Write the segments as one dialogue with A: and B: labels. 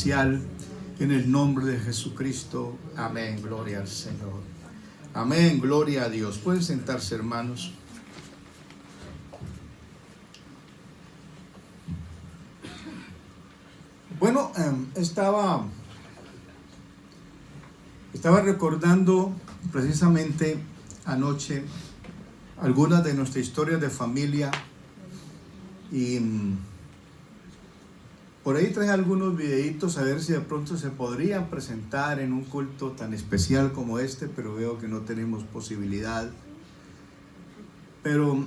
A: especial en el nombre de Jesucristo. Amén, gloria al Señor. Amén, gloria a Dios. Pueden sentarse, hermanos. Bueno, estaba recordando precisamente anoche algunas de nuestras historias de familia y por ahí traje algunos videitos a ver si de pronto se podrían presentar en un culto tan especial como este, pero veo que no tenemos posibilidad. Pero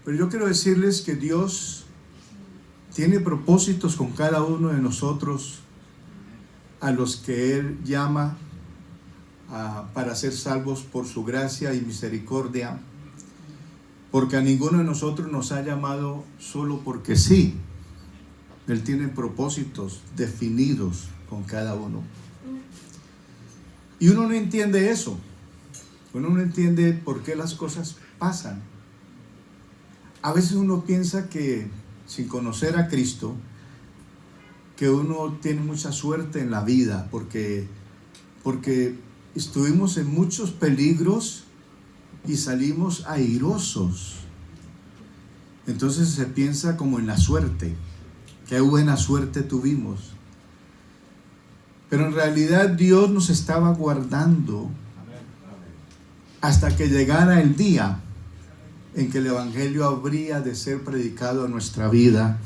A: yo quiero decirles que Dios tiene propósitos con cada uno de nosotros a los que Él llama para ser salvos por su gracia y misericordia, porque a ninguno de nosotros nos ha llamado solo porque sí. Él tiene propósitos definidos con cada uno. Y uno no entiende eso. Uno no entiende por qué las cosas pasan. A veces uno piensa que, sin conocer a Cristo, que uno tiene mucha suerte en la vida, porque estuvimos en muchos peligros y salimos airosos. Entonces se piensa como en la suerte. Qué buena suerte tuvimos. Pero en realidad Dios nos estaba guardando hasta que llegara el día en que el Evangelio habría de ser predicado a nuestra vida.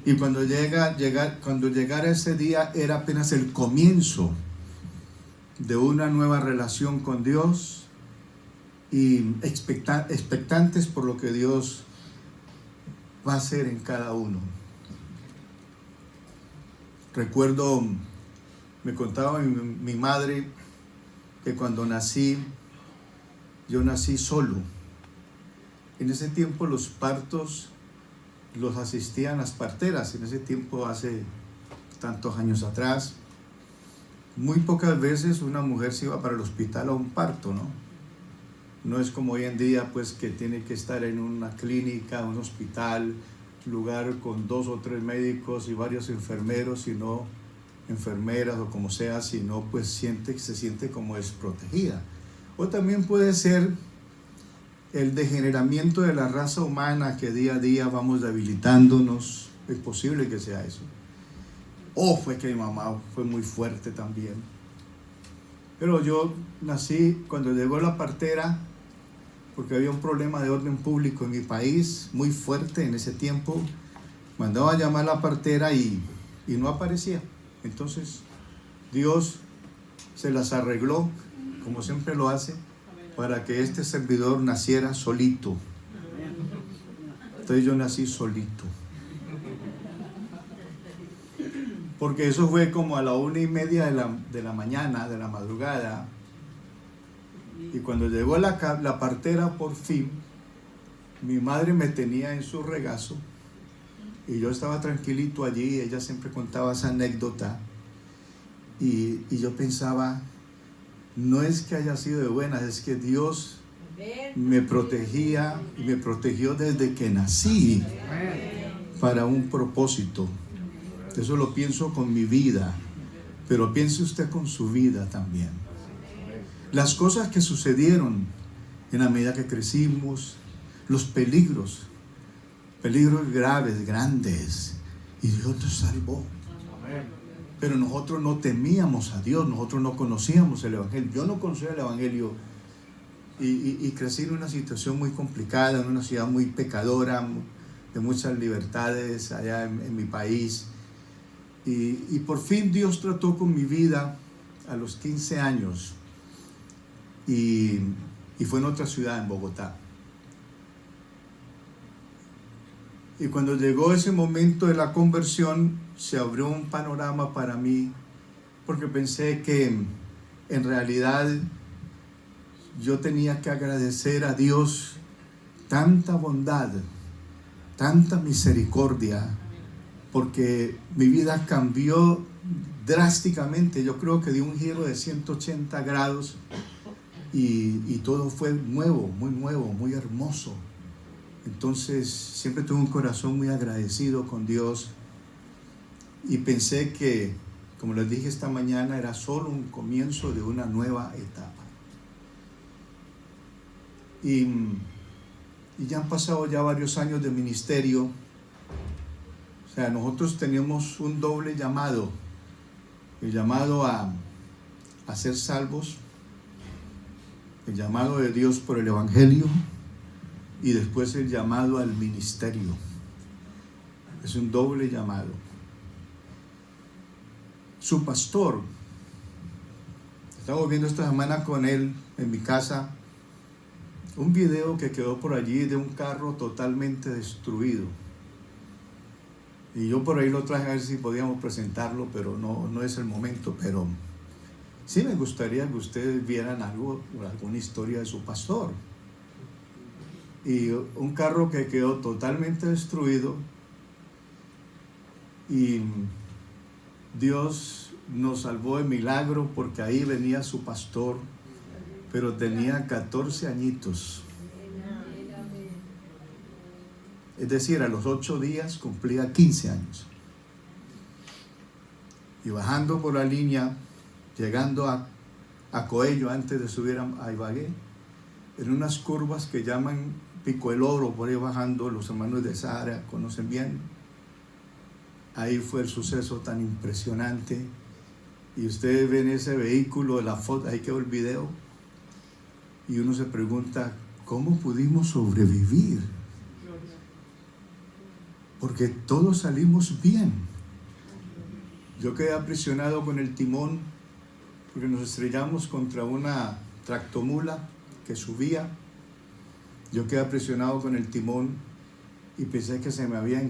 A: Y cuando llegara ese día era apenas el comienzo de una nueva relación con Dios y expectantes por lo que Dios va a hacer en cada uno. Recuerdo, me contaba mi madre que cuando nací, yo nací solo. En ese tiempo los partos los asistían las parteras. En ese tiempo, hace tantos años atrás, muy pocas veces una mujer se iba para el hospital a un parto, ¿no? No es como hoy en día, pues, que tiene que estar en una clínica, un hospital, lugar con 2 o 3 médicos y varios enfermeros, sino enfermeras o como sea, sino pues se siente como desprotegida. O también puede ser el degeneramiento de la raza humana, que día a día vamos debilitándonos. Es posible que sea eso. O fue que mi mamá fue muy fuerte también. Pero yo nací cuando llegó la partera, porque había un problema de orden público en mi país muy fuerte en ese tiempo. Mandaba a llamar a la partera y no aparecía. Entonces Dios se las arregló, como siempre lo hace, para que este servidor naciera solito. Entonces yo nací solito. Porque eso fue como a la 1:30 de la mañana, de la madrugada. Y cuando llegó la partera por fin, mi madre me tenía en su regazo y yo estaba tranquilito allí. Ella siempre contaba esa anécdota y yo pensaba, no es que haya sido de buenas, es que Dios me protegía y me protegió desde que nací para un propósito. Eso lo pienso con mi vida, pero piense usted con su vida también. Las cosas que sucedieron en la medida que crecimos, los peligros graves, grandes, y Dios nos salvó. Pero nosotros no temíamos a Dios, nosotros no conocíamos el Evangelio. Yo no conocía el Evangelio y crecí en una situación muy complicada, en una ciudad muy pecadora, de muchas libertades allá en mi país. Y por fin Dios trató con mi vida a los 15 años. Y fue en otra ciudad, en Bogotá. Y cuando llegó ese momento de la conversión, se abrió un panorama para mí, porque pensé que en realidad yo tenía que agradecer a Dios tanta bondad, tanta misericordia, porque mi vida cambió drásticamente. Yo creo que dio un giro de 180 grados. Y todo fue nuevo, muy hermoso. Entonces siempre tuve un corazón muy agradecido con Dios. Y pensé que, como les dije esta mañana, era solo un comienzo de una nueva etapa. Y ya han pasado ya varios años de ministerio. O sea, nosotros tenemos un doble llamado. El llamado a ser salvos, el llamado de Dios por el Evangelio, y después el llamado al ministerio. Es un doble llamado. Su pastor, estaba viendo esta semana con él en mi casa un video que quedó por allí de un carro totalmente destruido. Y yo por ahí lo traje a ver si podíamos presentarlo, pero no es el momento. Pero sí me gustaría que ustedes vieran alguna historia de su pastor. Y un carro que quedó totalmente destruido, y Dios nos salvó de milagro porque ahí venía su pastor, pero tenía 14 añitos. Es decir, a los 8 días cumplía 15 años. Y bajando por la línea, llegando a Coello, antes de subir a Ibagué, en unas curvas que llaman Pico el Oro, por ahí bajando, los hermanos de Sahara conocen bien. Ahí fue el suceso tan impresionante. Y ustedes ven ese vehículo, la foto, ahí quedó el video. Y uno se pregunta, ¿cómo pudimos sobrevivir? Porque todos salimos bien. Yo quedé aprisionado con el timón porque nos estrellamos contra una tractomula que subía. Yo quedé aprisionado con el timón y pensé que se me había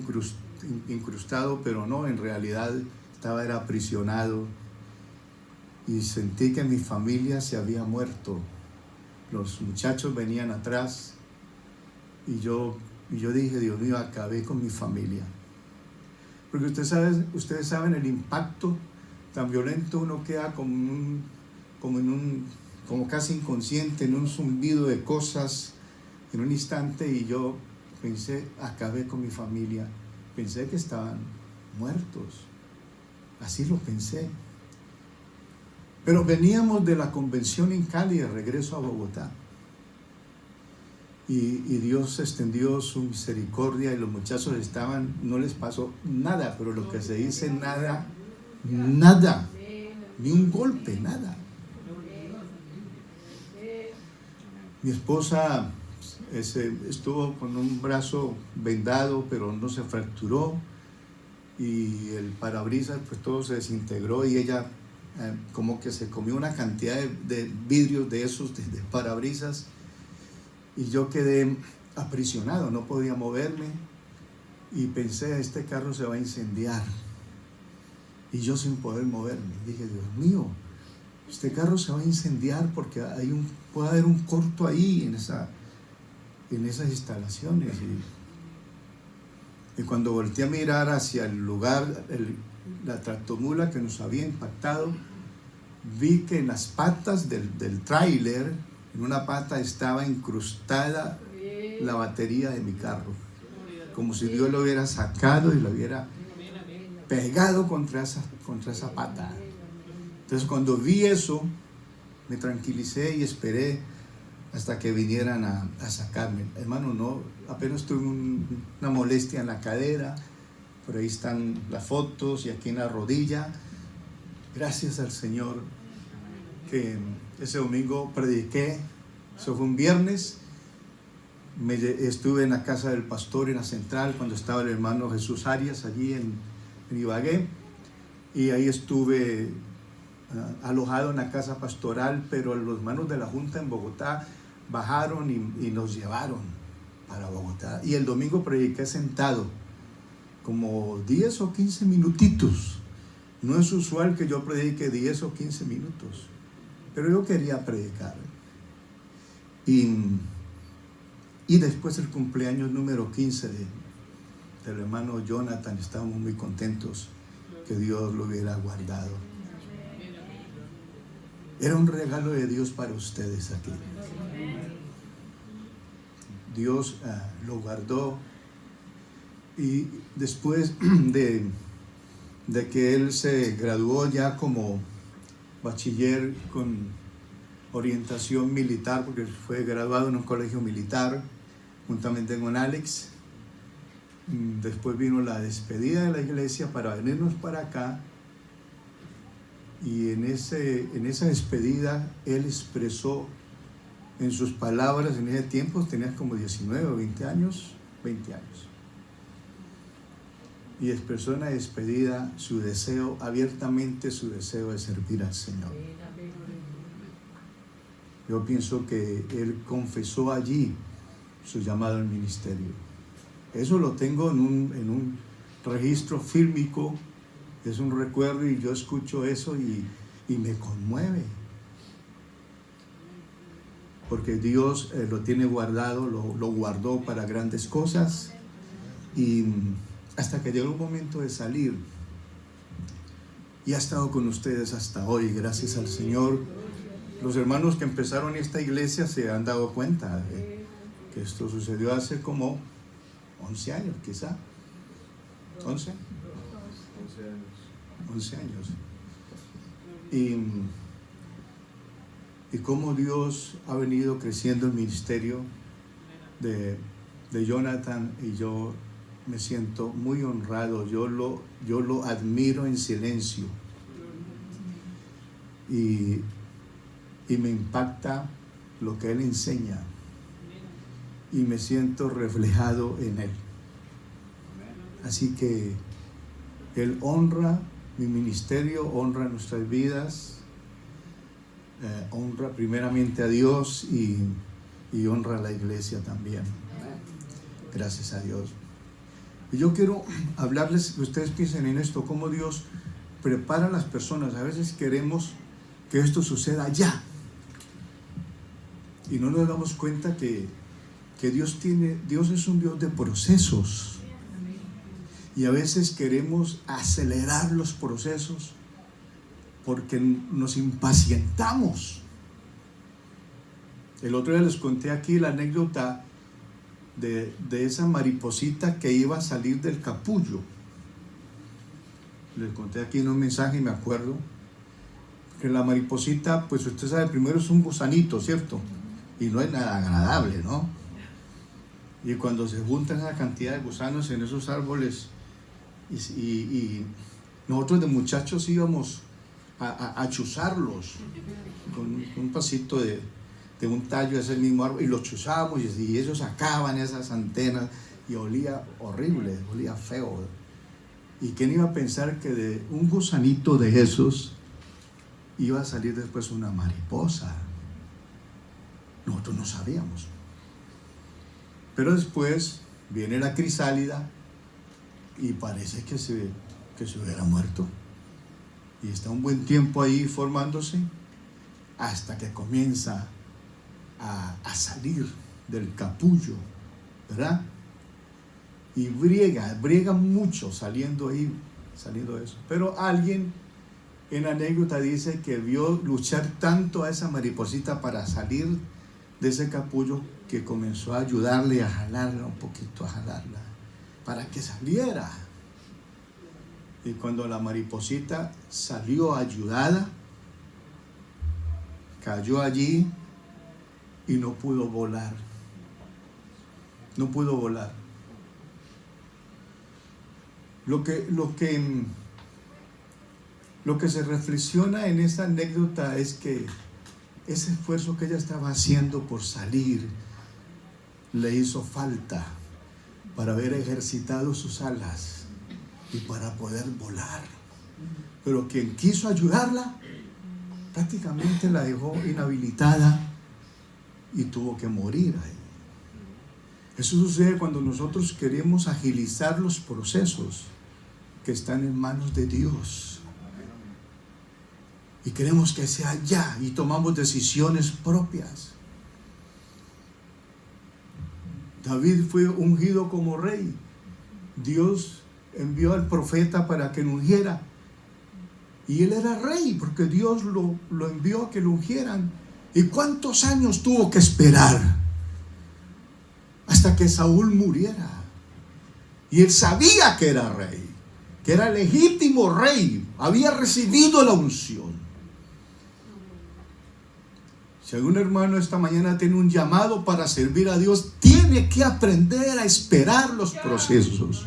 A: incrustado, pero no, en realidad era aprisionado, y sentí que mi familia se había muerto. Los muchachos venían atrás y yo dije, Dios mío, acabé con mi familia. Porque ustedes saben el impacto tan violento, uno queda como casi inconsciente, en un zumbido de cosas en un instante, y yo pensé, acabé con mi familia. Pensé que estaban muertos. Así lo pensé. Pero veníamos de la convención en Cali de regreso a Bogotá. Y Dios extendió su misericordia, y los muchachos no les pasó nada, pero lo que se dice nada, ni un golpe, nada. Mi esposa estuvo con un brazo vendado, pero no se fracturó, y el parabrisas pues todo se desintegró, y ella como que se comió una cantidad de vidrios de esos de parabrisas, y yo quedé aprisionado, no podía moverme, y pensé, este carro se va a incendiar, y yo sin poder moverme. Dije, Dios mío, este carro se va a incendiar porque puede haber un corto ahí en esas instalaciones. Y cuando volteé a mirar hacia el lugar, la tractomula que nos había impactado, vi que en las patas del tráiler, en una pata estaba incrustada la batería de mi carro, como si Dios lo hubiera sacado y lo hubiera pegado contra esa pata. Entonces, cuando vi eso, me tranquilicé y esperé hasta que vinieran a sacarme. Hermano, no, apenas tuve una molestia en la cadera, por ahí están las fotos, y aquí en la rodilla. Gracias al Señor que ese domingo prediqué. Eso fue un viernes. Estuve en la casa del pastor en la central cuando estaba el hermano Jesús Arias allí en Ibagué, y ahí estuve alojado en la casa pastoral, pero los hermanos de la Junta en Bogotá bajaron y nos llevaron para Bogotá, y el domingo prediqué sentado como 10 o 15 minutitos. No es usual que yo predique 10 o 15 minutos, pero yo quería predicar. Y después el cumpleaños número 15 del hermano Jonathan, estábamos muy contentos que Dios lo hubiera guardado. Era un regalo de Dios para ustedes aquí. Dios lo guardó, y después de de que él se graduó ya como bachiller con orientación militar, porque fue graduado en un colegio militar juntamente con Alex. Después vino la despedida de la iglesia para venirnos para acá, y en esa despedida él expresó en sus palabras, en ese tiempo tenía como 19 o 20 años, y expresó en la despedida su deseo, abiertamente su deseo de servir al Señor. Yo pienso que él confesó allí su llamado al ministerio. Eso lo tengo en un registro fílmico, es un recuerdo, y yo escucho eso y me conmueve. Porque Dios lo tiene guardado, lo guardó para grandes cosas, y hasta que llegó el momento de salir, y ha estado con ustedes hasta hoy, gracias al Señor. Los hermanos que empezaron esta iglesia se han dado cuenta de que esto sucedió hace como 11 años, quizá. 11 años. Y cómo Dios ha venido creciendo el ministerio de Jonathan, y yo me siento muy honrado. Yo lo admiro en silencio, y me impacta lo que él enseña, y me siento reflejado en él. Así que él honra mi ministerio, honra nuestras vidas, honra primeramente a Dios, y honra a la iglesia también. Gracias a Dios. Y yo quiero hablarles, que ustedes piensen en esto, cómo Dios prepara a las personas. A veces queremos que esto suceda ya, y no nos damos cuenta que Dios es un Dios de procesos. Y a veces queremos acelerar los procesos porque nos impacientamos. El otro día les conté aquí la anécdota de esa mariposita que iba a salir del capullo. Les conté aquí en un mensaje, y me acuerdo que la mariposita, pues usted sabe, primero es un gusanito, ¿cierto? Y no es nada agradable, ¿no? Y cuando se juntan esa cantidad de gusanos en esos árboles, y nosotros de muchachos íbamos a chuzarlos con un pasito de un tallo de ese mismo árbol, y los chuzábamos, y ellos sacaban esas antenas, y olía horrible, olía feo. ¿Y quién iba a pensar que de un gusanito de esos iba a salir después una mariposa? Nosotros no sabíamos. Pero después viene la crisálida, y parece que se hubiera muerto, y está un buen tiempo ahí formándose, hasta que comienza a salir del capullo, ¿verdad? Y briega mucho saliendo de eso. Pero alguien en la anécdota dice que vio luchar tanto a esa mariposita para salir de ese capullo, que comenzó a ayudarle, a jalarla un poquito, para que saliera. Y cuando la mariposita salió ayudada, cayó allí y no pudo volar. Lo que se reflexiona en esta anécdota es que ese esfuerzo que ella estaba haciendo por salir le hizo falta para haber ejercitado sus alas y para poder volar. Pero quien quiso ayudarla prácticamente la dejó inhabilitada y tuvo que morir ahí. Eso sucede cuando nosotros queremos agilizar los procesos que están en manos de Dios, y queremos que sea ya, y tomamos decisiones propias. David fue ungido como rey. Dios envió al profeta para que lo ungiera, y él era rey porque Dios lo envió a que lo ungieran. ¿Y cuántos años tuvo que esperar hasta que Saúl muriera? Y él sabía que era rey, que era legítimo rey, había recibido la unción. Si algún hermano esta mañana tiene un llamado para servir a Dios, tiene que aprender a esperar los procesos.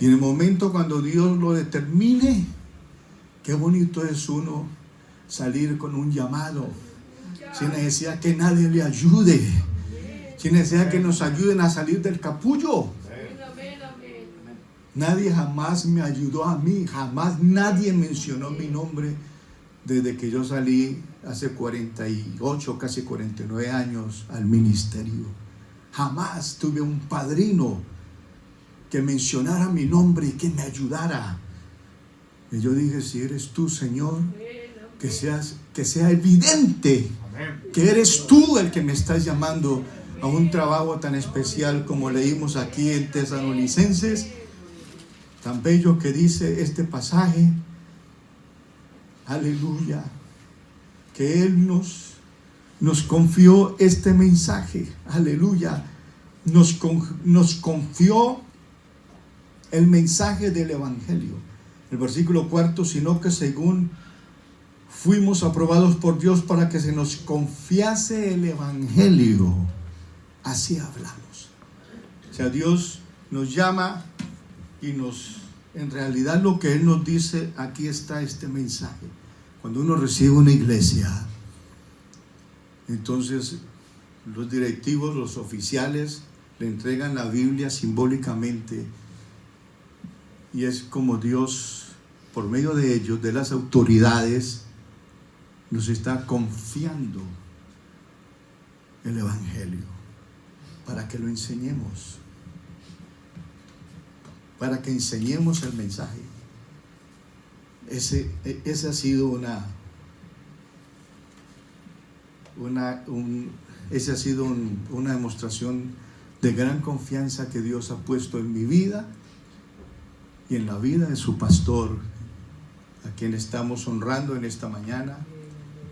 A: Y en el momento cuando Dios lo determine, qué bonito es uno salir con un llamado, sin necesidad que nadie le ayude, sin necesidad que nos ayuden a salir del capullo. Nadie jamás me ayudó a mí, jamás nadie mencionó mi nombre desde que yo salí hace 48, casi 49 años al ministerio. Jamás tuve un padrino que mencionara mi nombre y que me ayudara. Y yo dije, si eres tú, Señor, que sea evidente que eres tú el que me estás llamando a un trabajo tan especial como leímos aquí en Tesalonicenses, tan bello que dice este pasaje. Aleluya, que Él nos confió este mensaje. Aleluya, nos confió el mensaje del Evangelio. El versículo 4, sino que según fuimos aprobados por Dios para que se nos confiase el Evangelio, así hablamos. O sea, Dios nos llama y en realidad lo que Él nos dice, aquí está este mensaje. Cuando uno recibe una iglesia, entonces los directivos, los oficiales, le entregan la Biblia simbólicamente, y es como Dios, por medio de ellos, de las autoridades, nos está confiando el Evangelio para que lo enseñemos, para que enseñemos el mensaje. Ese ha sido una demostración de gran confianza que Dios ha puesto en mi vida y en la vida de su pastor, a quien estamos honrando en esta mañana,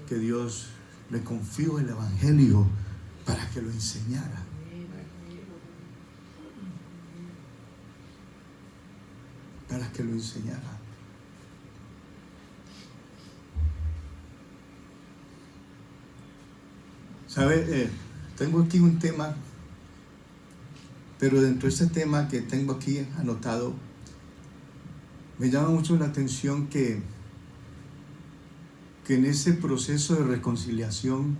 A: que Dios le confió el Evangelio para que lo enseñara. Para que lo enseñara. ¿Sabe? Tengo aquí un tema, pero dentro de este tema que tengo aquí anotado, me llama mucho la atención que en ese proceso de reconciliación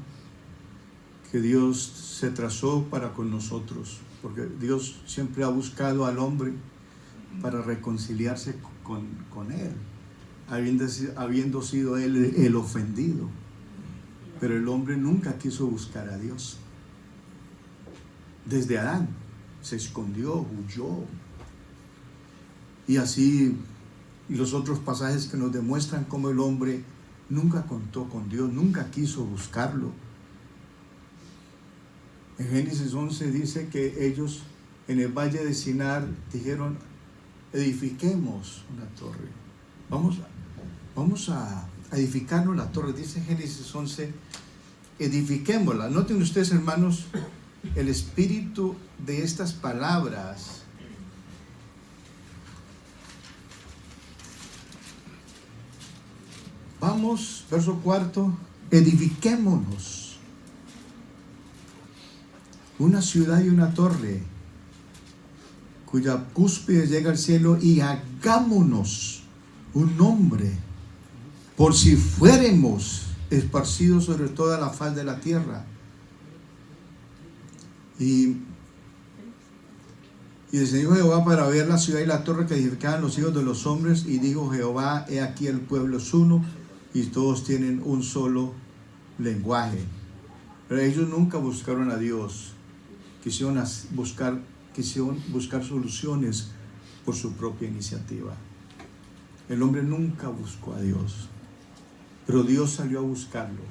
A: que Dios se trazó para con nosotros, porque Dios siempre ha buscado al hombre para reconciliarse con Él, habiendo sido Él el ofendido. Pero el hombre nunca quiso buscar a Dios. Desde Adán se escondió, huyó. Y así los otros pasajes que nos demuestran cómo el hombre nunca contó con Dios, nunca quiso buscarlo. En Génesis 11 dice que ellos en el valle de Sinar dijeron, edifiquemos una torre. Vamos a edificarnos la torre. Dice Génesis 11, edifiquémosla. Noten ustedes, hermanos, el espíritu de estas palabras. Vamos, verso 4, edifiquémonos una ciudad y una torre cuya cúspide llega al cielo, y hagámonos un nombre, por si fuéramos esparcidos sobre toda la faz de la tierra. Y descendió Jehová para ver la ciudad y la torre que edificaban los hijos de los hombres, y dijo Jehová, he aquí el pueblo es uno, y todos tienen un solo lenguaje. Pero ellos nunca buscaron a Dios, quisieron buscar soluciones por su propia iniciativa. El hombre nunca buscó a Dios, pero Dios salió a buscarlo.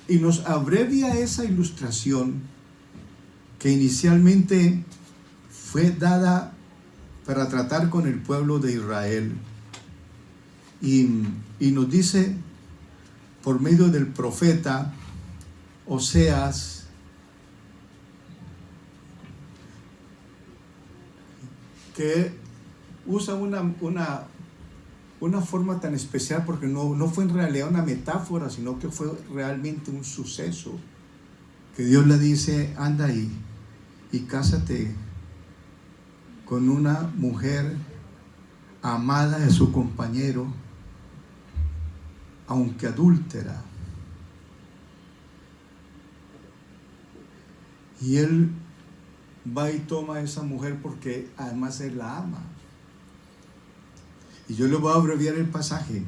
A: Y nos abrevia esa ilustración que inicialmente fue dada para tratar con el pueblo de Israel. Y nos dice por medio del profeta Oseas que usa una forma tan especial, porque no fue en realidad una metáfora, sino que fue realmente un suceso, que Dios le dice: anda y cásate con una mujer amada de su compañero, aunque adúltera. Y él va y toma a esa mujer porque además él la ama. Y yo le voy a abreviar el pasaje.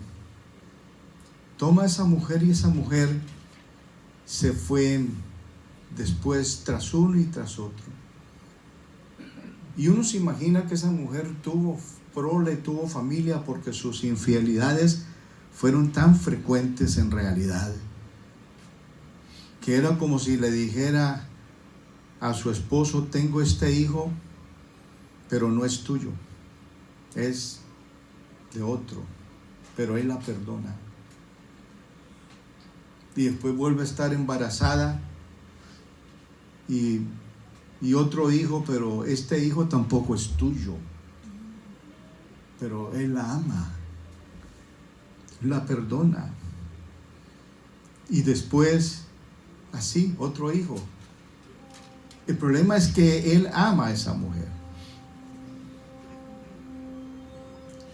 A: Toma a esa mujer, y esa mujer se fue después tras uno y tras otro. Y uno se imagina que esa mujer tuvo prole, tuvo familia, porque sus infidelidades fueron tan frecuentes en realidad, que era como si le dijera a su esposo: tengo este hijo, pero no es tuyo, es de otro, pero él la perdona. Y después vuelve a estar embarazada y otro hijo, pero este hijo tampoco es tuyo, pero él la ama, la perdona. Y después así, otro hijo. El problema es que él ama a esa mujer.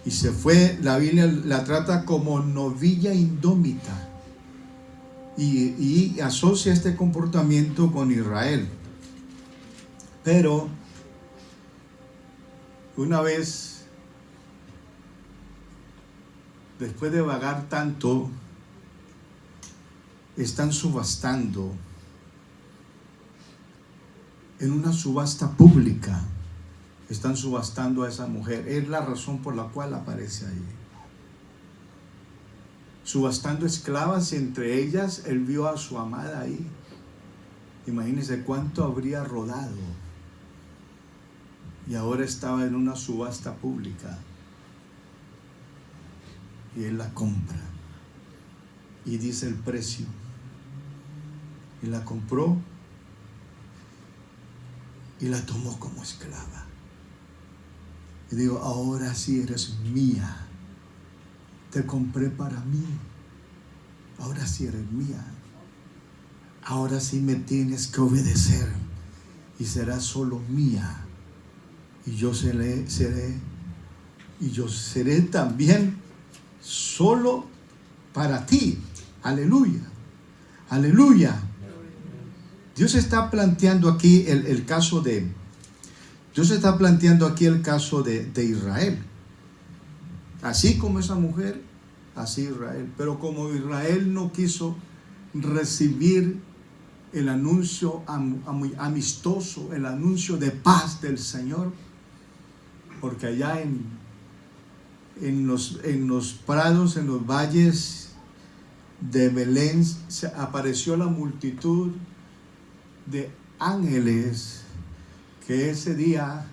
A: Y se fue, la Biblia la trata como novilla indómita. Y asocia este comportamiento con Israel. Pero una vez, después de vagar tanto, están subastando en una subasta pública. Están subastando a esa mujer. Es la razón por la cual aparece ahí. Subastando esclavas, y entre ellas él vio a su amada ahí. Imagínense cuánto habría rodado. Y ahora estaba en una subasta pública. Y él la compra. Y dice el precio. Y la compró. Y la tomó como esclava. Y digo: ahora sí eres mía. Te compré para mí. Ahora sí eres mía. Ahora sí me tienes que obedecer. Y serás solo mía. Y yo seré también solo para ti. Aleluya. Aleluya. Dios está planteando aquí el caso de Israel. Así como esa mujer, así Israel. Pero como Israel no quiso recibir el anuncio amistoso, el anuncio de paz del Señor, porque allá en los prados, en los valles de Belén, se apareció la multitud de ángeles que ese día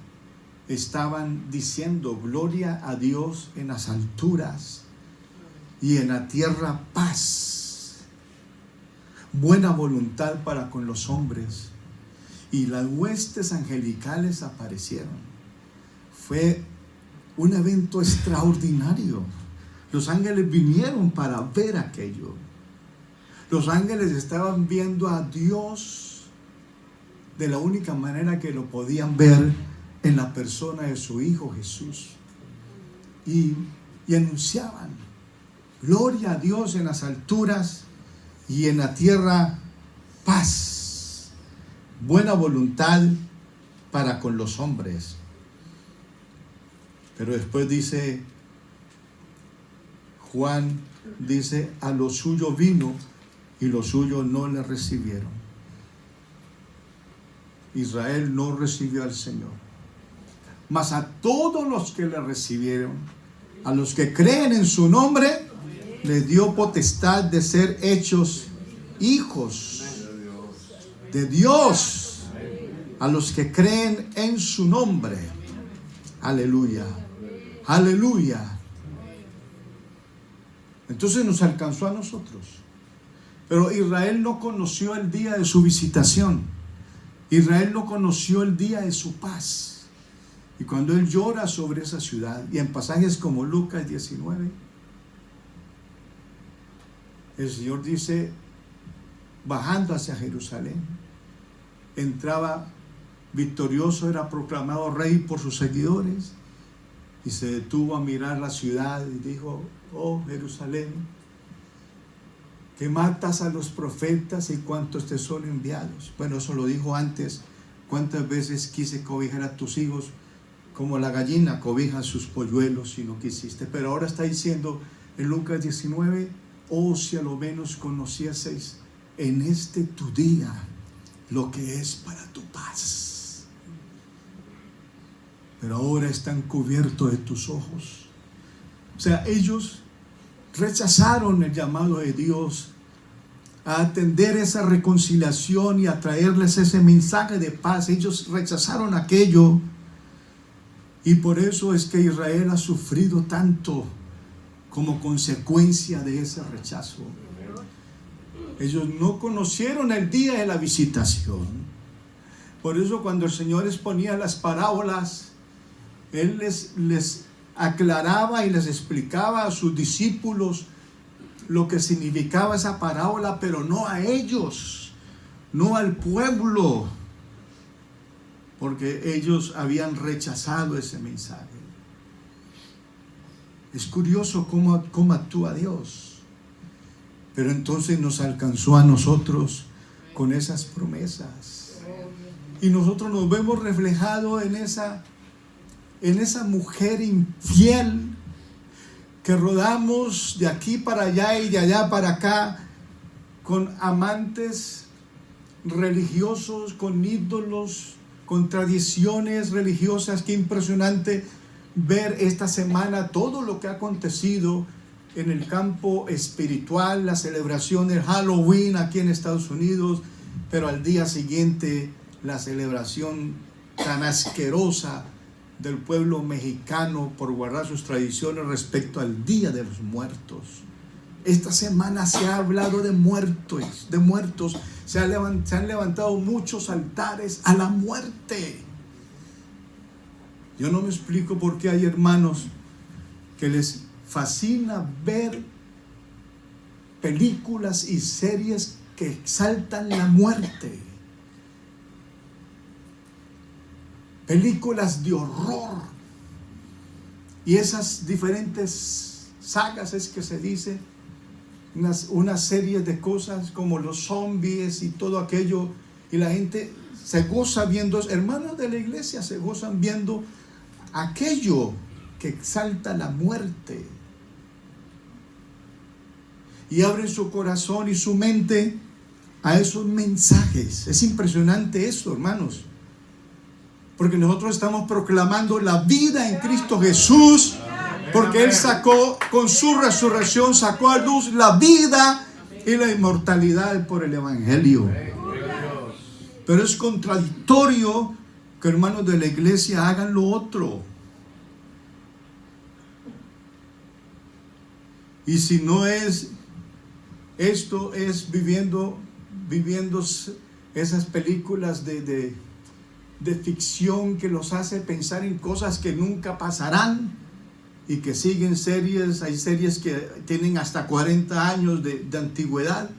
A: estaban diciendo: gloria a Dios en las alturas y en la tierra paz, buena voluntad para con los hombres. Y las huestes angelicales aparecieron. Fue un evento extraordinario. Los ángeles vinieron para ver aquello. Los ángeles estaban viendo a Dios de la única manera que lo podían ver, en la persona de su Hijo Jesús. Y anunciaban: gloria a Dios en las alturas y en la tierra paz, buena voluntad para con los hombres. Pero después dice Juan, dice: a lo suyo vino y los suyos no le recibieron. Israel no recibió al Señor. Mas a todos los que le recibieron, a los que creen en su nombre, les dio potestad de ser hechos hijos de Dios. A los que creen en su nombre. Aleluya. Aleluya. Entonces nos alcanzó a nosotros. Pero Israel no conoció el día de su visitación. Israel no conoció el día de su paz. Y cuando él llora sobre esa ciudad, y en pasajes como Lucas 19, el Señor dice, bajando hacia Jerusalén, entraba victorioso, era proclamado rey por sus seguidores, y se detuvo a mirar la ciudad y dijo, oh Jerusalén, que matas a los profetas y cuantos te son enviados. Bueno, eso lo dijo antes. ¿Cuántas veces quise cobijar a tus hijos como la gallina cobija a sus polluelos y no quisiste? Pero ahora está diciendo en Lucas 19, oh, si a lo menos conocieseis en este tu día lo que es para tu paz. Pero ahora están cubiertos de tus ojos. O sea, ellos rechazaron el llamado de Dios a atender esa reconciliación y a traerles ese mensaje de paz. Ellos rechazaron aquello, y por eso es que Israel ha sufrido tanto como consecuencia de ese rechazo. Ellos no conocieron el día de la visitación. Por eso cuando el Señor exponía las parábolas, Él les aclaraba y les explicaba a sus discípulos lo que significaba esa parábola, pero no a ellos, no al pueblo, porque ellos habían rechazado ese mensaje. Es curioso cómo actúa Dios. Pero entonces nos alcanzó a nosotros con esas promesas, y nosotros nos vemos reflejados en esa mujer infiel que rodamos de aquí para allá y de allá para acá con amantes religiosos, con ídolos, con tradiciones religiosas. Qué impresionante ver esta semana todo lo que ha acontecido en el campo espiritual, la celebración del Halloween aquí en Estados Unidos, pero al día siguiente la celebración tan asquerosa del pueblo mexicano por guardar sus tradiciones respecto al Día de los Muertos. Esta semana se ha hablado de muertos, se han levantado muchos altares a la muerte. Yo no me explico por qué hay hermanos que les fascina ver películas y series que exaltan la muerte. Películas de horror. Y esas diferentes sagas, es que se dice, una serie de cosas como los zombies y todo aquello. Y la gente se goza viendo, hermanos de la iglesia se gozan viendo aquello que exalta la muerte. Y abren su corazón y su mente a esos mensajes. Es impresionante eso, hermanos. Porque nosotros estamos proclamando la vida en Cristo Jesús. Porque Él sacó, con su resurrección, sacó a luz la vida y la inmortalidad por el Evangelio. Pero es contradictorio que hermanos de la iglesia hagan lo otro. Y si no es esto, es viviendo esas películas de ficción que los hace pensar en cosas que nunca pasarán, y que siguen series. Hay series que tienen hasta 40 años de antigüedad,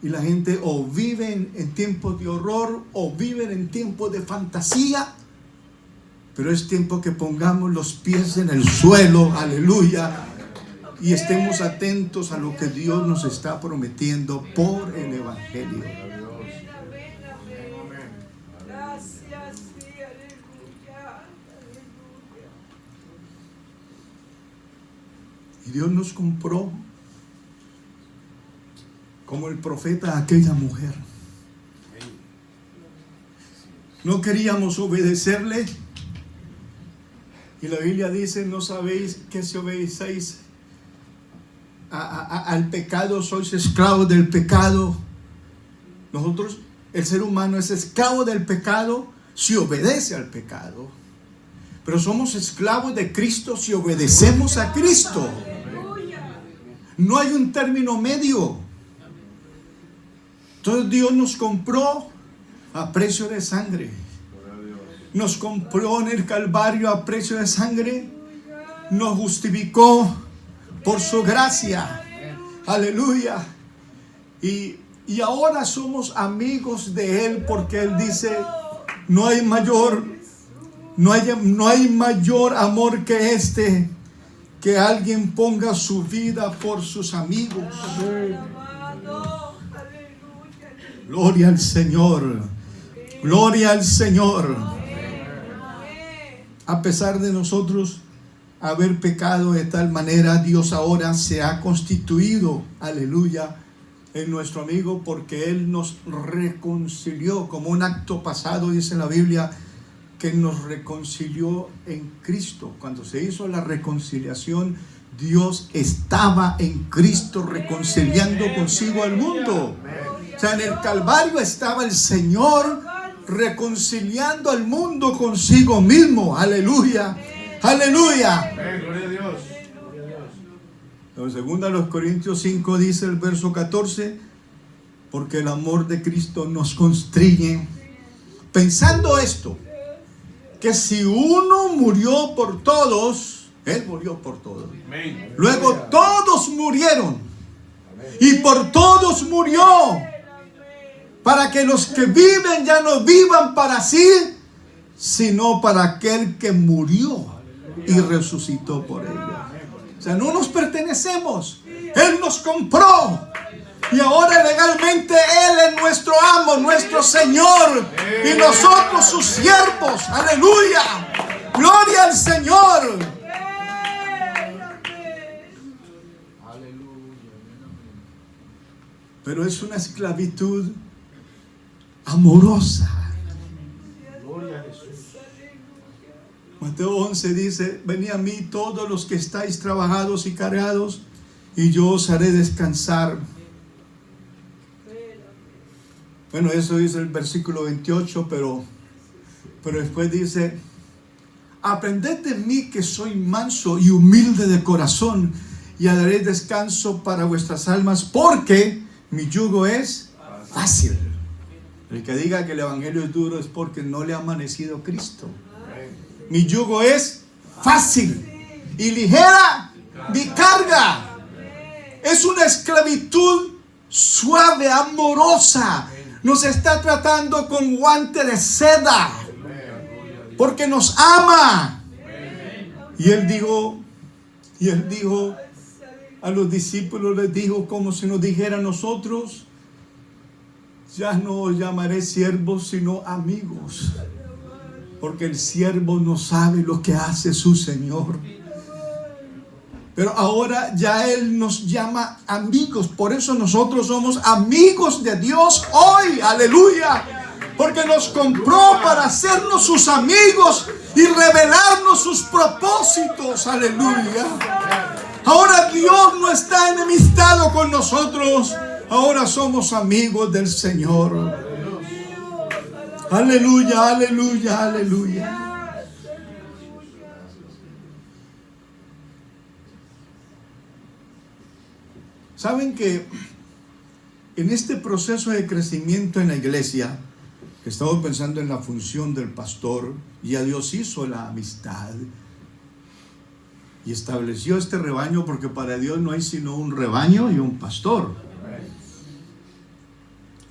A: y la gente o vive en tiempos de horror o viven en tiempos de fantasía. Pero es tiempo que pongamos los pies en el suelo, aleluya, y estemos atentos a lo que Dios nos está prometiendo por el Evangelio. Y Dios nos compró como el profeta a aquella mujer. No queríamos obedecerle, y la Biblia dice: no sabéis que si obedecéis al pecado sois esclavos del pecado. Nosotros, el ser humano es esclavo del pecado si obedece al pecado, pero somos esclavos de Cristo si obedecemos a Cristo. No hay un término medio. Entonces Dios nos compró a precio de sangre. nos compró en el Calvario a precio de sangre, nos justificó por su gracia. Aleluya. Y ahora somos amigos de Él, porque Él dice, no hay mayor amor que este, que alguien ponga su vida por sus amigos. Gloria al Señor. Gloria al Señor. A pesar de nosotros haber pecado de tal manera, Dios ahora se ha constituido, aleluya, en nuestro amigo, porque Él nos reconcilió como un acto pasado, dice la Biblia, que nos reconcilió en Cristo. Cuando se hizo la reconciliación, Dios estaba en Cristo reconciliando consigo al mundo. O sea, en el Calvario estaba el Señor reconciliando al mundo consigo mismo. Aleluya. Aleluya.
B: Gloria a Dios.
A: En 2 Corintios 5 dice el verso 14, porque el amor de Cristo nos constriñe, pensando esto, que si uno murió por todos, Él murió por todos.
B: Amén.
A: Luego todos murieron y por todos murió, para que los que viven ya no vivan para sí, sino para aquel que murió y resucitó por ellos. O sea, no nos pertenecemos. Él nos compró. Y ahora legalmente Él es nuestro amo, nuestro Señor. Y nosotros sus siervos. Aleluya. Gloria al Señor. Pero es una esclavitud amorosa.
B: Gloria a Jesús.
A: Mateo 11 dice, venid a mí todos los que estáis trabajados y cargados, y yo os haré descansar. Bueno, eso dice el versículo 28, pero después dice, aprended de mí que soy manso y humilde de corazón, y daréis descanso para vuestras almas, porque mi yugo es fácil. El que diga que el evangelio es duro es porque no le ha amanecido Cristo. Mi yugo es fácil y ligera mi carga. Es una esclavitud suave, amorosa. Nos está tratando con guante de seda porque nos ama. Y él dijo a los discípulos, les dijo como si nos dijera a nosotros, ya no os llamaré siervos sino amigos, porque el siervo no sabe lo que hace su Señor. Pero ahora ya Él nos llama amigos. Por eso nosotros somos amigos de Dios hoy. Aleluya. Porque nos compró para hacernos sus amigos y revelarnos sus propósitos. Aleluya. Ahora Dios no está enemistado con nosotros. Ahora somos amigos del Señor. Aleluya, aleluya, aleluya. Saben que en este proceso de crecimiento en la iglesia, que estamos pensando en la función del pastor, ya Dios hizo la amistad y estableció este rebaño, porque para Dios no hay sino un rebaño y un pastor.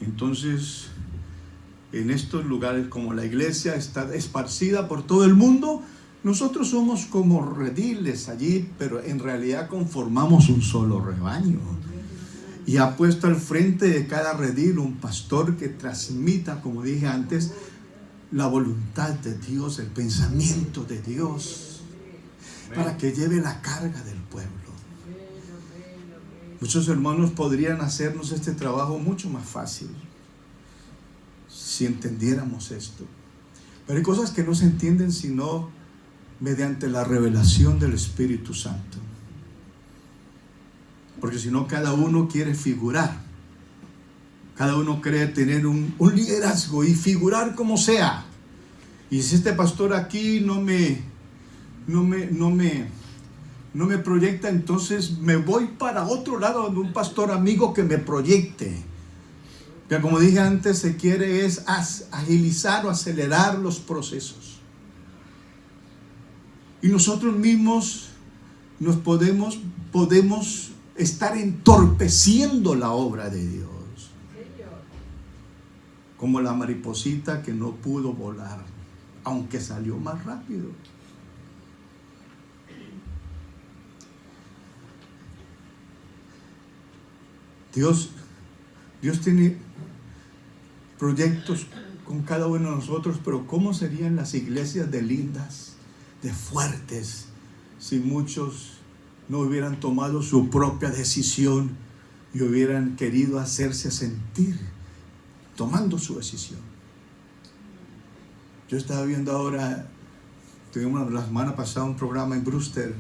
A: Entonces, en estos lugares, como la iglesia está esparcida por todo el mundo, nosotros somos como rediles allí, pero en realidad conformamos un solo rebaño. Y ha puesto al frente de cada redil un pastor que transmita, como dije antes, la voluntad de Dios, el pensamiento de Dios, para que lleve la carga del pueblo. Muchos hermanos podrían hacernos este trabajo mucho más fácil si entendiéramos esto. Pero hay cosas que no se entienden sino mediante la revelación del Espíritu Santo. Porque si no, cada uno quiere figurar. Cada uno cree tener un liderazgo y figurar como sea. Y si este pastor aquí no me proyecta, entonces me voy para otro lado donde un pastor amigo que me proyecte. Que como dije antes, se quiere es agilizar o acelerar los procesos. Y nosotros mismos nos podemos estar entorpeciendo la obra de Dios. Como la mariposita que no pudo volar, aunque salió más rápido. Dios tiene proyectos con cada uno de nosotros, pero ¿cómo serían las iglesias de lindas, de fuertes, si muchos no hubieran tomado su propia decisión y hubieran querido hacerse sentir tomando su decisión? Yo estaba viendo ahora, tuvimos la semana pasada un programa en Brewster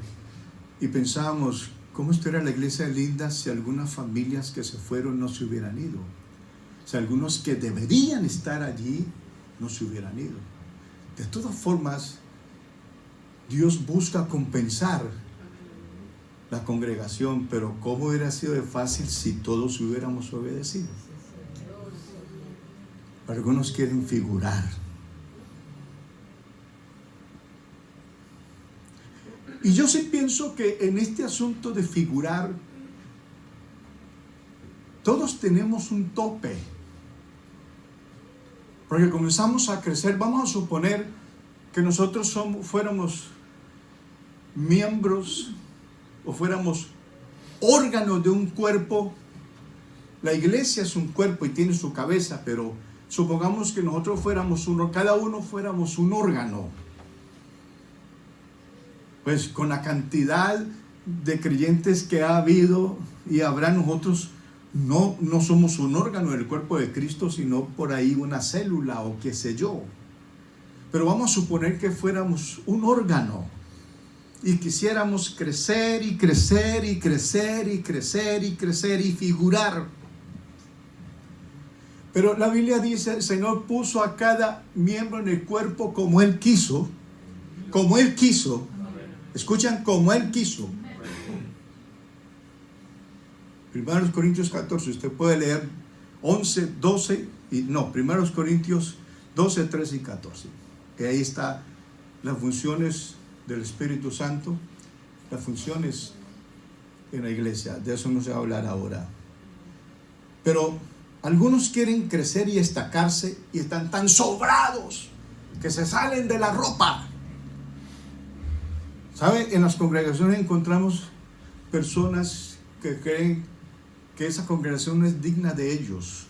A: y pensábamos, ¿cómo estuviera la iglesia de lindas si algunas familias que se fueron no se hubieran ido? Si algunos que deberían estar allí no se hubieran ido. De todas formas, Dios busca compensar la congregación, pero ¿cómo hubiera sido de fácil si todos hubiéramos obedecido? Algunos quieren figurar. Y yo sí pienso que en este asunto de figurar, todos tenemos un tope. Porque comenzamos a crecer, vamos a suponer que nosotros fuéramos miembros o fuéramos órganos de un cuerpo. La iglesia es un cuerpo y tiene su cabeza, pero supongamos que nosotros fuéramos cada uno fuéramos un órgano. Pues con la cantidad de creyentes que ha habido y habrá, nosotros no somos un órgano del cuerpo de Cristo, sino por ahí una célula o qué sé yo. Pero vamos a suponer que fuéramos un órgano y quisiéramos crecer y crecer y crecer y crecer y crecer y figurar. Pero la Biblia dice, el Señor puso a cada miembro en el cuerpo como Él quiso. Como Él quiso. Escuchan, como Él quiso. 1 Corintios 14, usted puede leer 11, 12, 1 Corintios 12, 13 y 14. Que ahí está las funciones del Espíritu Santo, las funciones en la iglesia. De eso no se va a hablar ahora. Pero algunos quieren crecer y destacarse y están tan sobrados que se salen de la ropa. ¿Sabe? En las congregaciones encontramos personas que creen que esa congregación no es digna de ellos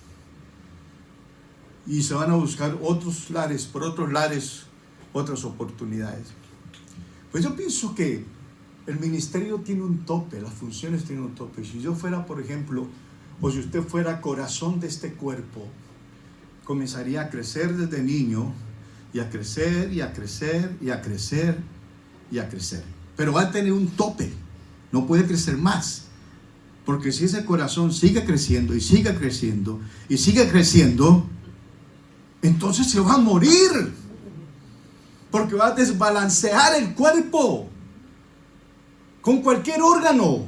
A: y se van a buscar otros lares, por otros lares, otras oportunidades. Pues yo pienso que el ministerio tiene un tope, las funciones tienen un tope. Si yo fuera, por ejemplo, o si usted fuera corazón de este cuerpo, comenzaría a crecer desde niño y a crecer y a crecer y a crecer y a crecer. Pero va a tener un tope, no puede crecer más. Porque si ese corazón sigue creciendo y sigue creciendo y sigue creciendo, entonces se va a morir. Porque va a desbalancear el cuerpo con cualquier órgano.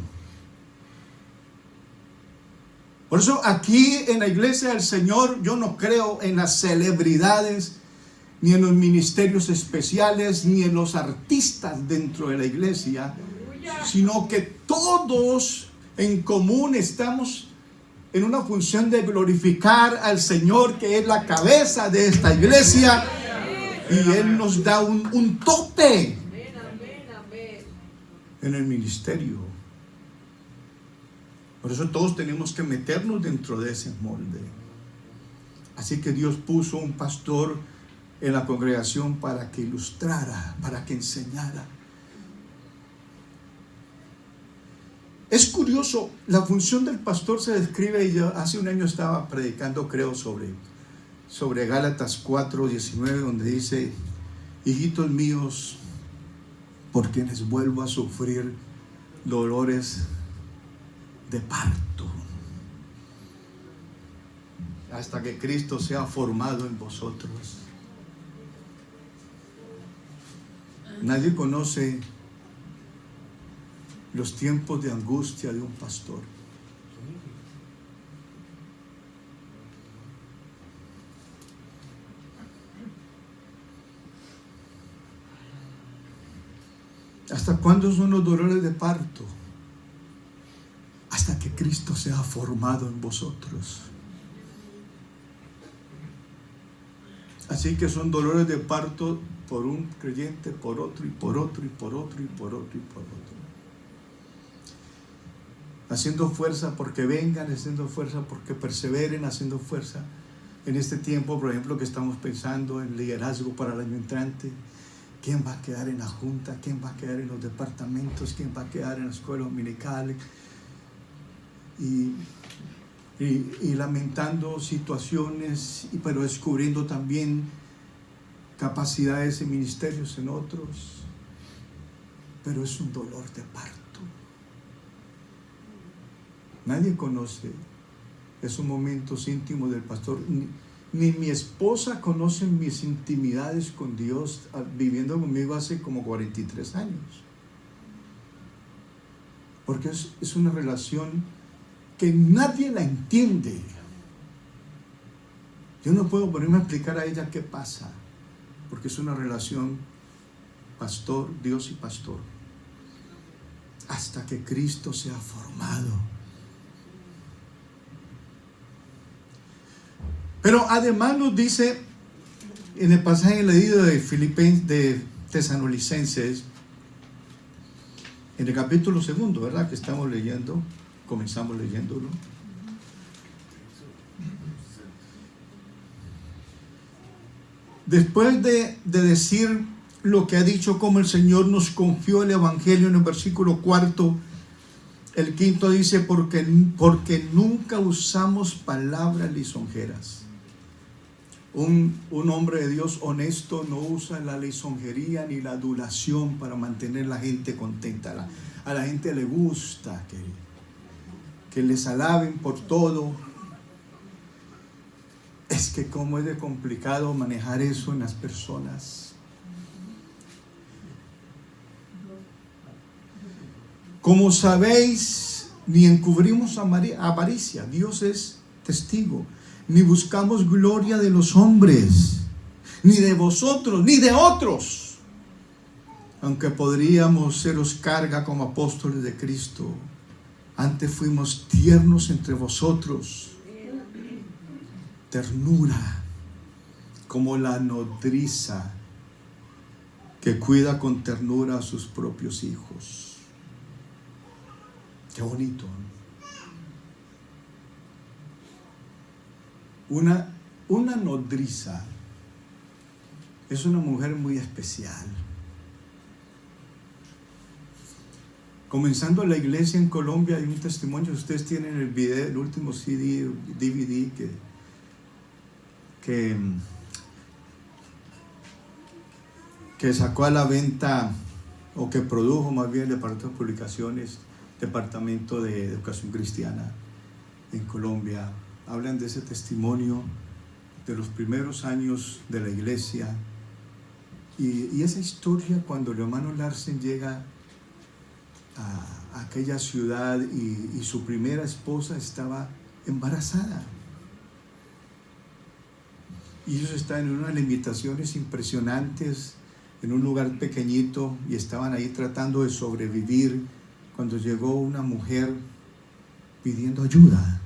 A: Por eso aquí en la iglesia del Señor yo no creo en las celebridades, ni en los ministerios especiales, ni en los artistas dentro de la iglesia, sino que todos en común estamos en una función de glorificar al Señor, que es la cabeza de esta iglesia, y Él nos da un tope en el ministerio. Por eso todos tenemos que meternos dentro de ese molde. Así que Dios puso un pastor en la congregación para que ilustrara, para que enseñara. Es curioso, la función del pastor se describe, y yo hace un año estaba predicando, creo, sobre Gálatas 4:19, donde dice: hijitos míos, por quienes vuelvo a sufrir dolores de parto, hasta que Cristo sea formado en vosotros. Nadie conoce los tiempos de angustia de un pastor. ¿Hasta cuándo son los dolores de parto? Hasta que Cristo sea formado en vosotros. Así que son dolores de parto por un creyente, por otro, y por otro, y por otro, y por otro, y por otro. Haciendo fuerza porque vengan, haciendo fuerza porque perseveren, haciendo fuerza en este tiempo, por ejemplo, que estamos pensando en liderazgo para el año entrante. ¿Quién va a quedar en la junta? ¿Quién va a quedar en los departamentos? ¿Quién va a quedar en la escuela dominical? Y lamentando situaciones, pero descubriendo también capacidades y ministerios en otros. Pero es un dolor de parto. Nadie conoce esos momentos íntimos del pastor. Ni mi esposa conoce mis intimidades con Dios, viviendo conmigo hace como 43 años. Porque es una relación que nadie la entiende. Yo no puedo ponerme a explicar a ella qué pasa, porque es una relación pastor, Dios y pastor, hasta que Cristo sea formado. Pero además nos dice en el pasaje leído de Tesalonicenses, en el capítulo 2, ¿verdad? Que estamos leyendo, comenzamos leyéndolo. Después de decir lo que ha dicho, como el Señor nos confió el Evangelio, en el versículo 4, el 5 dice, porque nunca usamos palabras lisonjeras. Un hombre de Dios honesto no usa la lisonjería ni la adulación para mantener a la gente contenta. A la gente le gusta que les alaben por todo. Es que cómo es de complicado manejar eso en las personas. Como sabéis, ni encubrimos avaricia. Dios es testigo. Ni buscamos gloria de los hombres, ni de vosotros, ni de otros. Aunque podríamos seros carga como apóstoles de Cristo, antes fuimos tiernos entre vosotros. Ternura, como la nodriza que cuida con ternura a sus propios hijos. Qué bonito, ¿no? Una nodriza es una mujer muy especial. Comenzando la iglesia en Colombia, hay un testimonio. Ustedes tienen el video, el último CD, DVD que sacó a la venta, o que produjo más bien el Departamento de Publicaciones, Departamento de Educación Cristiana en Colombia. Hablan de ese testimonio de los primeros años de la iglesia y esa historia cuando el hermano Larsen llega a aquella ciudad y su primera esposa estaba embarazada. Y ellos estaban en unas limitaciones impresionantes, en un lugar pequeñito, y estaban ahí tratando de sobrevivir cuando llegó una mujer pidiendo ayuda.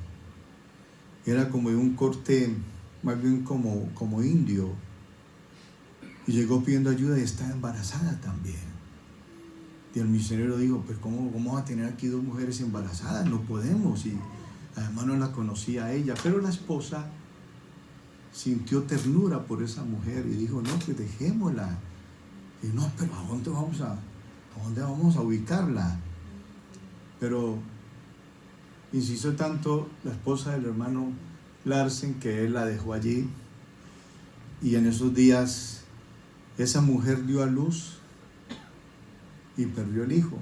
A: Era como de un corte, más bien como indio. Y llegó pidiendo ayuda y estaba embarazada también. Y el misionero dijo, pues ¿cómo vamos a tener aquí 2 mujeres embarazadas? No podemos. Y además no la conocía a ella. Pero la esposa sintió ternura por esa mujer y dijo, no, pues dejémosla. Y no, pero ¿a dónde vamos a ubicarla? Pero insistió tanto la esposa del hermano Larsen que él la dejó allí, y en esos días esa mujer dio a luz y perdió el hijo.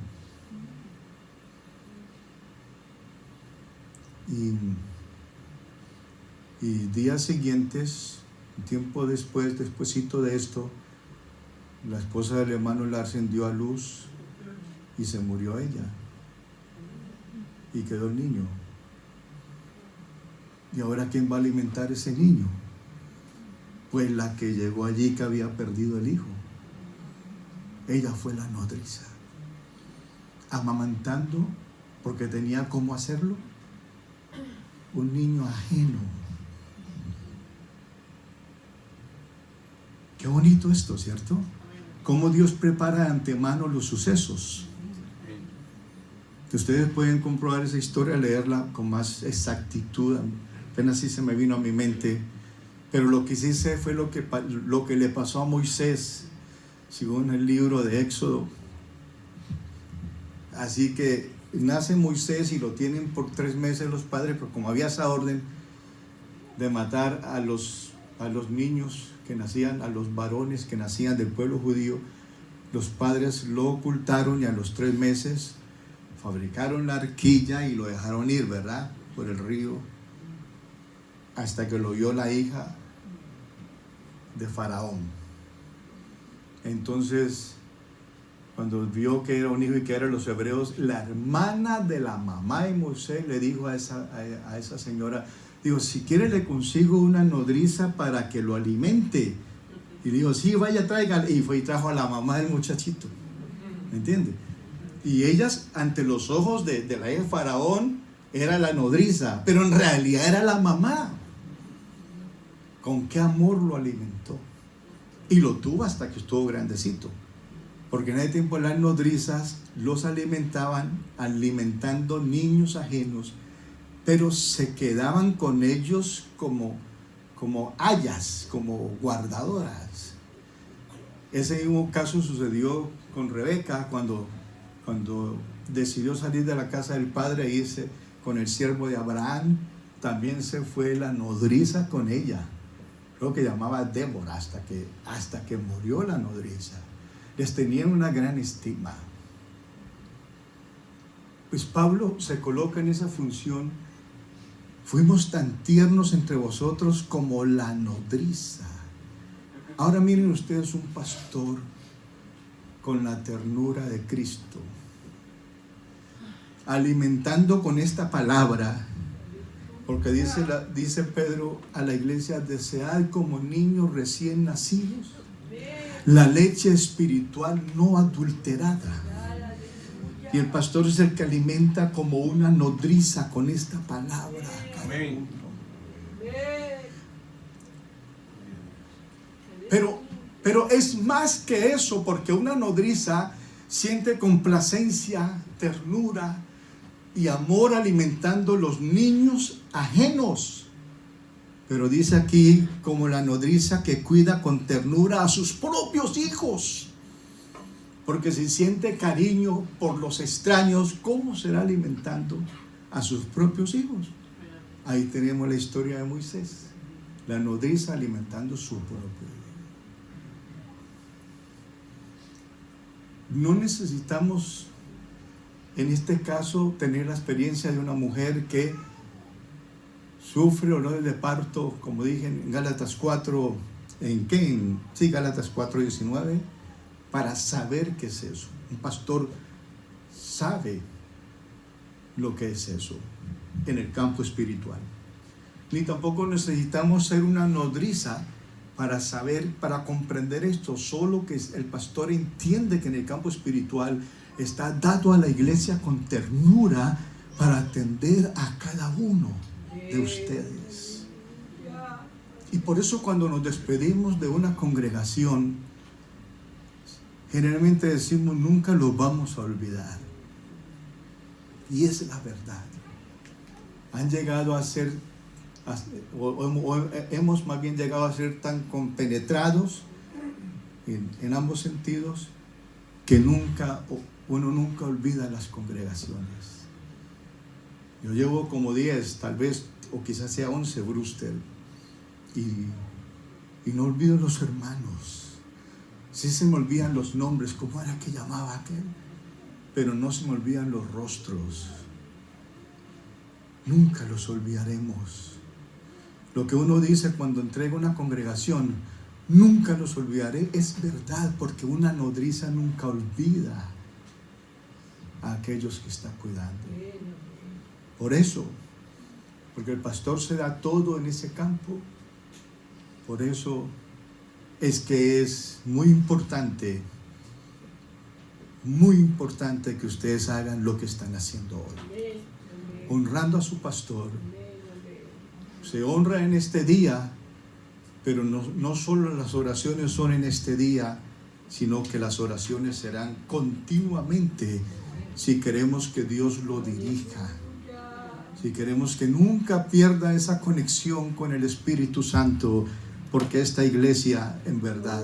A: Y días siguientes, un tiempo despuésito de esto, la esposa del hermano Larsen dio a luz y se murió ella. Y quedó el niño. ¿Y ahora quién va a alimentar ese niño? Pues la que llegó allí, que había perdido el hijo. Ella fue la nodriza. amamantando porque tenía cómo hacerlo. Un niño ajeno. Qué bonito esto, ¿cierto? Cómo Dios prepara de antemano los sucesos. Que ustedes pueden comprobar esa historia, leerla con más exactitud. Apenas sí se me vino a mi mente. Pero lo que sí sé fue lo que le pasó a Moisés, según el libro de Éxodo. Así que nace Moisés y lo tienen por 3 meses los padres, pero como había esa orden de matar a los niños que nacían, a los varones que nacían del pueblo judío, los padres lo ocultaron y a los 3 meses fabricaron la arquilla y lo dejaron ir, ¿verdad?, por el río, hasta que lo vio la hija de Faraón. Entonces, cuando vio que era un hijo y que eran los hebreos, la hermana de la mamá de Moisés le dijo a esa señora, digo, si quiere le consigo una nodriza para que lo alimente. Y dijo, sí, vaya, traiga. Y fue y trajo a la mamá del muchachito. ¿Me entiende? Y ellas, ante los ojos de la hija de Faraón, era la nodriza, pero en realidad era la mamá. Con qué amor lo alimentó. Y lo tuvo hasta que estuvo grandecito. Porque en ese tiempo las nodrizas los alimentaban, alimentando niños ajenos, pero se quedaban con ellos como ayas, como guardadoras. Ese mismo caso sucedió con Rebeca cuando decidió salir de la casa del padre e irse con el siervo de Abraham. También se fue la nodriza con ella, creo que llamaba Débora, hasta que murió la nodriza. Les tenían una gran estima. Pues Pablo se coloca en esa función. Fuimos tan tiernos entre vosotros como la nodriza. Ahora miren ustedes un pastor con la ternura de Cristo, alimentando con esta palabra, porque dice Pedro a la iglesia, desead como niños recién nacidos la leche espiritual no adulterada. Y el pastor es el que alimenta como una nodriza con esta palabra. Amén. Pero es más que eso, porque una nodriza siente complacencia, ternura y amor alimentando los niños ajenos. Pero dice aquí, como la nodriza que cuida con ternura a sus propios hijos. Porque si siente cariño por los extraños, ¿cómo será alimentando a sus propios hijos? Ahí tenemos la historia de Moisés, la nodriza alimentando su propio hijo. No necesitamos, en este caso, tener la experiencia de una mujer que sufre dolores de parto, como dije en Gálatas 4, Gálatas 4:19, para saber qué es eso. Un pastor sabe lo que es eso en el campo espiritual. Ni tampoco necesitamos ser una nodriza para saber, para comprender esto. Solo que el pastor entiende que en el campo espiritual está dado a la iglesia con ternura para atender a cada uno de ustedes. Y por eso cuando nos despedimos de una congregación, generalmente decimos, nunca los vamos a olvidar. Y es la verdad. Han llegado a ser, hemos más bien llegado a ser tan compenetrados en ambos sentidos, que uno nunca olvida las congregaciones. Yo llevo como 10, tal vez, o quizás sea 11 Brewster, y no olvido los hermanos. Sí se me olvidan los nombres, cómo era que llamaba aquel, pero no se me olvidan los rostros. Nunca los olvidaremos. Lo que uno dice cuando entrega una congregación, nunca los olvidaré, es verdad, porque una nodriza nunca olvida a aquellos que está cuidando. Por eso, porque el pastor se da todo en ese campo, por eso es que es muy importante muy importante que ustedes hagan lo que están haciendo hoy, honrando a su pastor. Se honra en este día, pero no solo las oraciones son en este día, sino que las oraciones serán continuamente si queremos que Dios lo dirija, si queremos que nunca pierda esa conexión con el Espíritu Santo, porque esta iglesia en verdad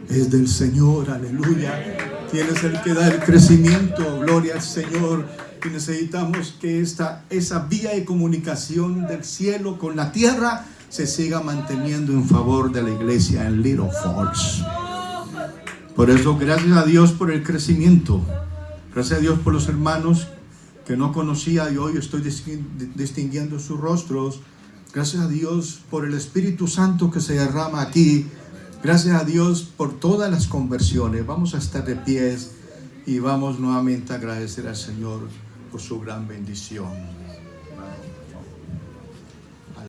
A: es del Señor. Aleluya. Tienes el que da el crecimiento, gloria al Señor. Y necesitamos que esa vía de comunicación del cielo con la tierra se siga manteniendo en favor de la iglesia en Little Falls. Por eso, gracias a Dios por el crecimiento. Gracias a Dios por los hermanos que no conocía y hoy estoy distinguiendo sus rostros. Gracias a Dios por el Espíritu Santo que se derrama aquí. Gracias a Dios por todas las conversiones. Vamos a estar de pies y vamos nuevamente a agradecer al Señor por su gran bendición.